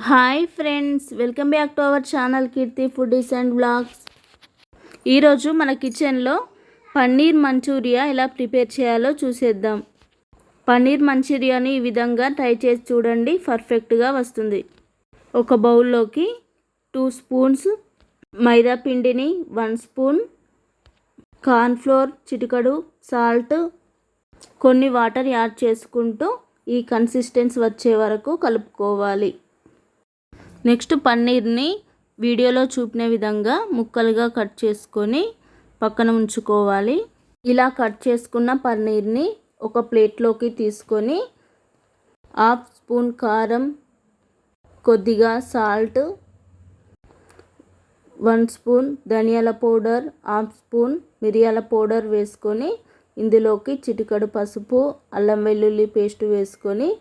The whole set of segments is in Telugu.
Hi friends, welcome back to our channel Keerthi foodies and blogs. ఈరోజు మన కిచెన్లో పన్నీర్ మంచూరియా ఎలా ప్రిపేర్ చేయాలో చూసేద్దాం. పన్నీర్ మంచూరియాని ఈ విధంగా ట్రై చేసి చూడండి, పర్ఫెక్ట్గా వస్తుంది. ఒక బౌల్లోకి 2 స్పూన్స్ మైదా పిండిని, 1 స్పూన్ కార్న్ఫ్లోర్, చిటికెడు సాల్ట్, కొన్ని వాటర్ యాడ్ చేసుకుంటూ ఈ కన్సిస్టెన్సీ వచ్చే వరకు కలుపుకోవాలి. నెక్స్ట్ పన్నీర్ని వీడియోలో చూపిన విధంగా ముక్కలుగా కట్ చేసుకొని పక్కన ఉంచుకోవాలి. ఇలా కట్ చేసుకున్న పన్నీర్ని ఒక ప్లేట్లోకి తీసుకొని 1/2 స్పూన్ కారం, కొద్దిగా సాల్ట్, 1 స్పూన్ ధనియాల పౌడర్, 1/2 స్పూన్ మిరియాల పౌడర్ వేసుకొని ఇందులోకి చిటికెడు పసుపు, అల్లం వెల్లుల్లి పేస్ట్ వేసుకొని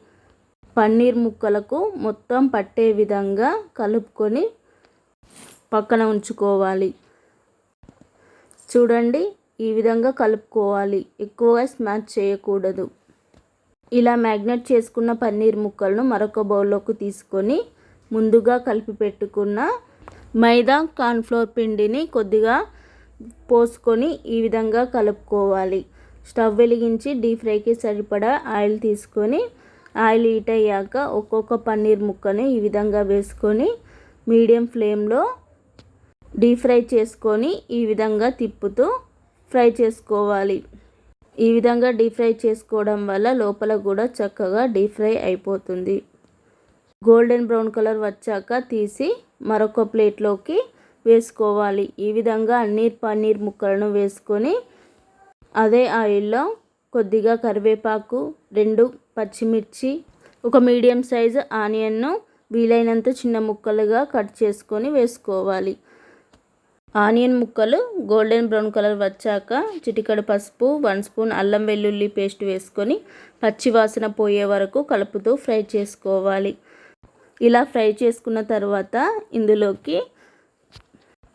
పన్నీర్ ముక్కలకు మొత్తం పట్టే విధంగా కలుపుకొని పక్కన ఉంచుకోవాలి. చూడండి, ఈ విధంగా కలుపుకోవాలి, ఎక్కువగా స్మాష్ చేయకూడదు. ఇలా మ్యాగ్నేట్ చేసుకున్న పన్నీర్ ముక్కలను మరొక బౌల్లోకి తీసుకొని ముందుగా కలిపి పెట్టుకున్న మైదా కార్న్ఫ్లోర్ పిండిని కొద్దిగా పోసుకొని ఈ విధంగా కలుపుకోవాలి. స్టవ్ వెలిగించి డీప్ ఫ్రైకి సరిపడా ఆయిల్ తీసుకొని ఆయిల్ హీట్ అయ్యాక ఒక్కొక్క పన్నీర్ ముక్కని ఈ విధంగా వేసుకొని మీడియం ఫ్లేమ్లో డీప్ ఫ్రై చేసుకొని ఈ విధంగా తిప్పుతూ ఫ్రై చేసుకోవాలి. ఈ విధంగా డీప్ ఫ్రై చేసుకోవడం వల్ల లోపల కూడా చక్కగా డీప్ ఫ్రై అయిపోతుంది. గోల్డెన్ బ్రౌన్ కలర్ వచ్చాక తీసి మరొక ప్లేట్లోకి వేసుకోవాలి. ఈ విధంగా అన్ని పన్నీర్ ముక్కలను వేసుకొని అదే ఆయిల్లో కొద్దిగా కరివేపాకు, 2 పచ్చిమిర్చి, ఒక మీడియం సైజు ఆనియన్ను వీలైనంత చిన్న ముక్కలుగా కట్ చేసుకొని వేసుకోవాలి. ఆనియన్ ముక్కలు గోల్డెన్ బ్రౌన్ కలర్ వచ్చాక చిటికెడు పసుపు, 1 స్పూన్ అల్లం వెల్లుల్లి పేస్ట్ వేసుకొని పచ్చి వాసన పోయే వరకు కలుపుతూ ఫ్రై చేసుకోవాలి. ఇలా ఫ్రై చేసుకున్న తర్వాత ఇందులోకి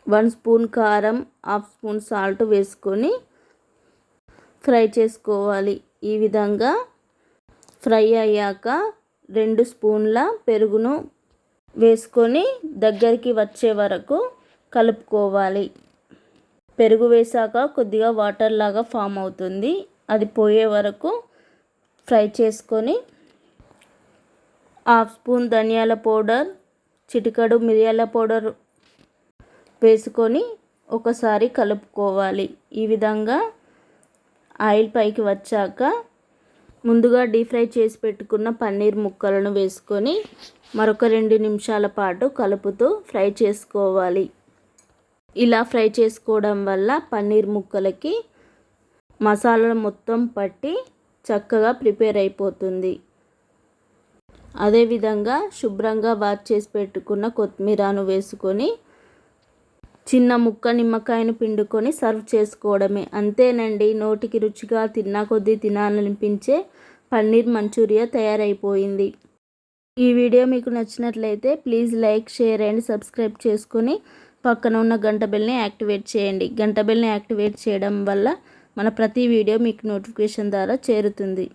1 స్పూన్ కారం, 1/2 స్పూన్ సాల్ట్ వేసుకొని ఫ్రై చేసుకోవాలి. ఈ విధంగా ఫ్రై అయ్యాక 2 స్పూన్ల పెరుగును వేసుకొని దగ్గరికి వచ్చే వరకు కలుపుకోవాలి. పెరుగు వేసాక కొద్దిగా వాటర్ లాగా ఫామ్ అవుతుంది, అది పోయే వరకు ఫ్రై చేసుకొని 1/2 స్పూన్ ధనియాల పౌడర్, చిటికెడు మిరియాల పౌడర్ వేసుకొని ఒకసారి కలుపుకోవాలి. ఈ విధంగా ఆయిల్ పైకి వచ్చాక ముందుగా డీప్ ఫ్రై చేసి పెట్టుకున్న పన్నీర్ ముక్కలను వేసుకొని మరొక 2 నిమిషాల పాటు కలుపుతూ ఫ్రై చేసుకోవాలి. ఇలా ఫ్రై చేసుకోవడం వల్ల పన్నీర్ ముక్కలకి మసాలా మొత్తం పట్టి చక్కగా ప్రిపేర్ అయిపోతుంది. అదేవిధంగా శుభ్రంగా వాష్ చేసి పెట్టుకున్న కొత్తిమీరను వేసుకొని చిన్న ముక్క నిమ్మకాయను పిండుకొని సర్వ్ చేసుకోవడమే. అంతేనండి, నోటికి రుచిగా తిన్నా కొద్దీ తినాలనిపించే పన్నీర్ మంచూరియా తయారైపోయింది. ఈ వీడియో మీకు నచ్చినట్లయితే please like, share and subscribe చేసుకొని పక్కన ఉన్న గంట బెల్ని యాక్టివేట్ చేయండి. గంట బెల్ని యాక్టివేట్ చేయడం వల్ల మన ప్రతి వీడియో మీకు నోటిఫికేషన్ ద్వారా చేరుతుంది.